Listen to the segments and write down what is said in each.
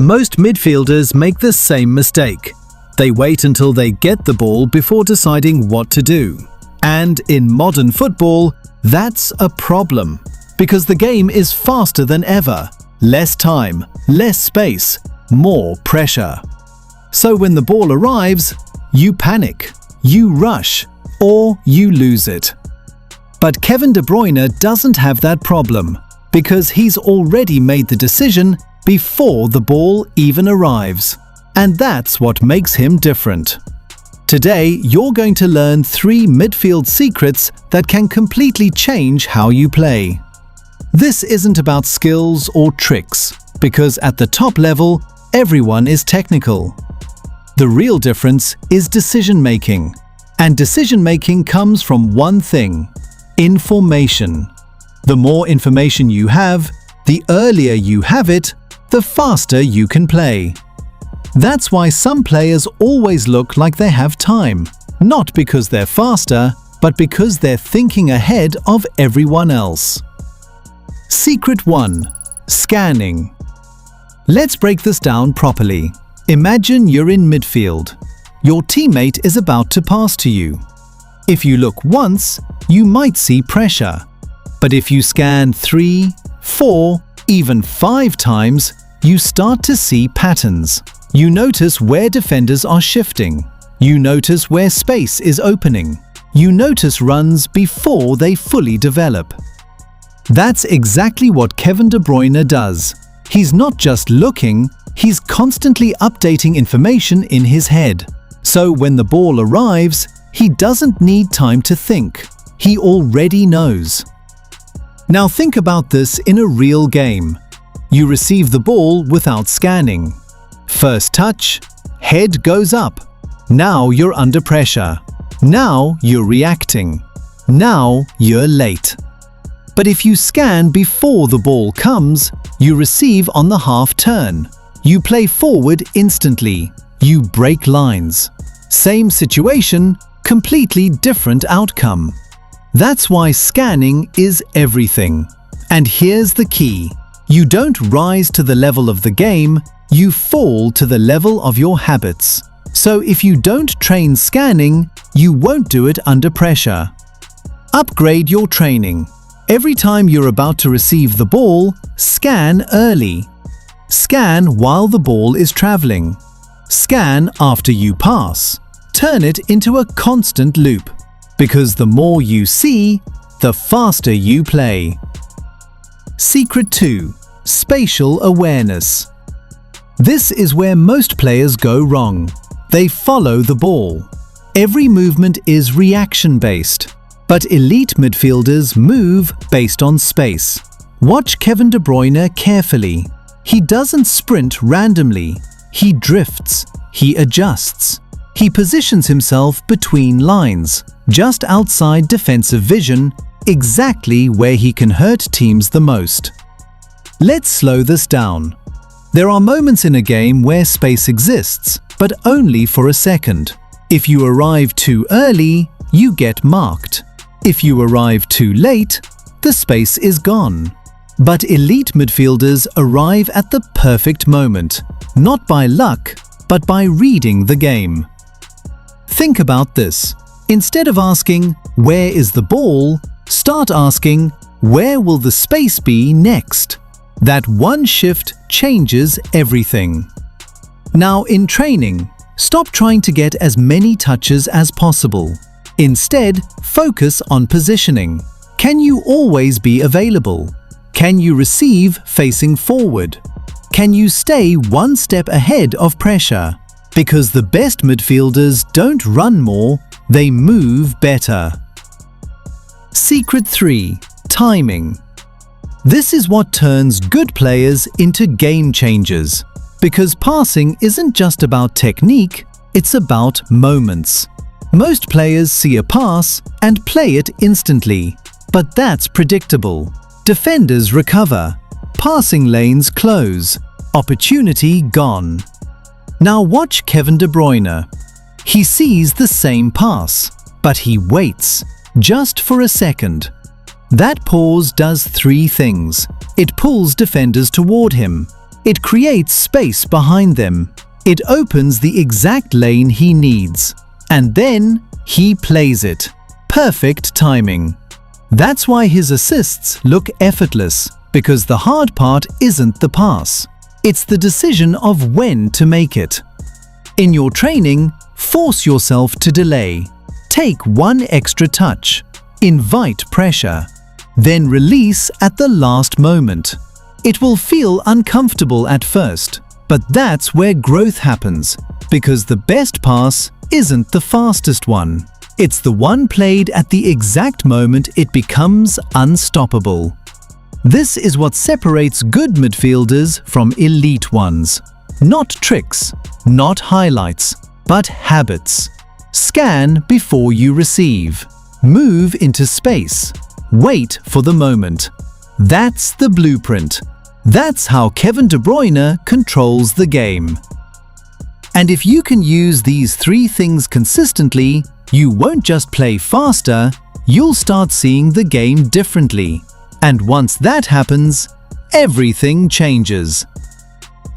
Most midfielders make the same mistake. They wait until they get the ball before deciding what to do. And in modern football, that's a problem. Because the game is faster than ever. Less time, less space, more pressure. So when the ball arrives, you panic, you rush, or you lose it. But Kevin De Bruyne doesn't have that problem, because he's already made the decision before the ball even arrives. And that's what makes him different. Today, you're going to learn 3 midfield secrets that can completely change how you play. This isn't about skills or tricks, because at the top level, everyone is technical. The real difference is decision-making. And decision-making comes from one thing: information. The more information you have, the earlier you have it, the faster you can play. That's why some players always look like they have time, not because they're faster, but because they're thinking ahead of everyone else. Secret 1. Scanning. Let's break this down properly. Imagine you're in midfield. Your teammate is about to pass to you. If you look once, you might see pressure. But if you scan 3, 4, even 5 times, you start to see patterns. You notice where defenders are shifting. You notice where space is opening. You notice runs before they fully develop. That's exactly what Kevin De Bruyne does. He's not just looking, he's constantly updating information in his head. So when the ball arrives, he doesn't need time to think. He already knows. Now think about this in a real game. You receive the ball without scanning. First touch, head goes up. Now you're under pressure. Now you're reacting. Now you're late. But if you scan before the ball comes, you receive on the half turn. You play forward instantly. You break lines. Same situation, completely different outcome. That's why scanning is everything. And here's the key. You don't rise to the level of the game, you fall to the level of your habits. So if you don't train scanning, you won't do it under pressure. Upgrade your training. Every time you're about to receive the ball, scan early. Scan while the ball is traveling. Scan after you pass. Turn it into a constant loop. Because the more you see, the faster you play. Secret 2. Spatial awareness. This is where most players go wrong. They follow the ball. Every movement is reaction-based. But elite midfielders move based on space. Watch Kevin De Bruyne carefully. He doesn't sprint randomly. He drifts. He adjusts. He positions himself between lines, just outside defensive vision, exactly where he can hurt teams the most. Let's slow this down. There are moments in a game where space exists, but only for a second. If you arrive too early, you get marked. If you arrive too late, the space is gone. But elite midfielders arrive at the perfect moment, not by luck, but by reading the game. Think about this. Instead of asking, "Where is the ball?" start asking, "Where will the space be next?" That one shift changes everything. Now in training, stop trying to get as many touches as possible. Instead, focus on positioning. Can you always be available? Can you receive facing forward? Can you stay one step ahead of pressure? Because the best midfielders don't run more, they move better. Secret 3. Timing. This is what turns good players into game changers. Because passing isn't just about technique, it's about moments. Most players see a pass and play it instantly, but that's predictable. Defenders recover. Passing lanes close. Opportunity gone. Now watch Kevin De Bruyne. He sees the same pass, but he waits, just for a second. That pause does 3 things. It pulls defenders toward him. It creates space behind them. It opens the exact lane he needs. And then he plays it. Perfect timing. That's why his assists look effortless, because the hard part isn't the pass. It's the decision of when to make it. In your training, force yourself to delay. Take one extra touch. Invite pressure. Then release at the last moment. It will feel uncomfortable at first, but that's where growth happens, because the best pass isn't the fastest one. It's the one played at the exact moment it becomes unstoppable. This is what separates good midfielders from elite ones. Not tricks, not highlights, but habits. Scan before you receive. Move into space. Wait for the moment. That's the blueprint. That's how Kevin De Bruyne controls the game. And if you can use these 3 things consistently, you won't just play faster, you'll start seeing the game differently. And once that happens, everything changes.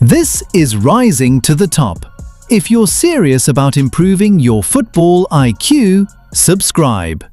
This is Rising to the Top. If you're serious about improving your football IQ, subscribe.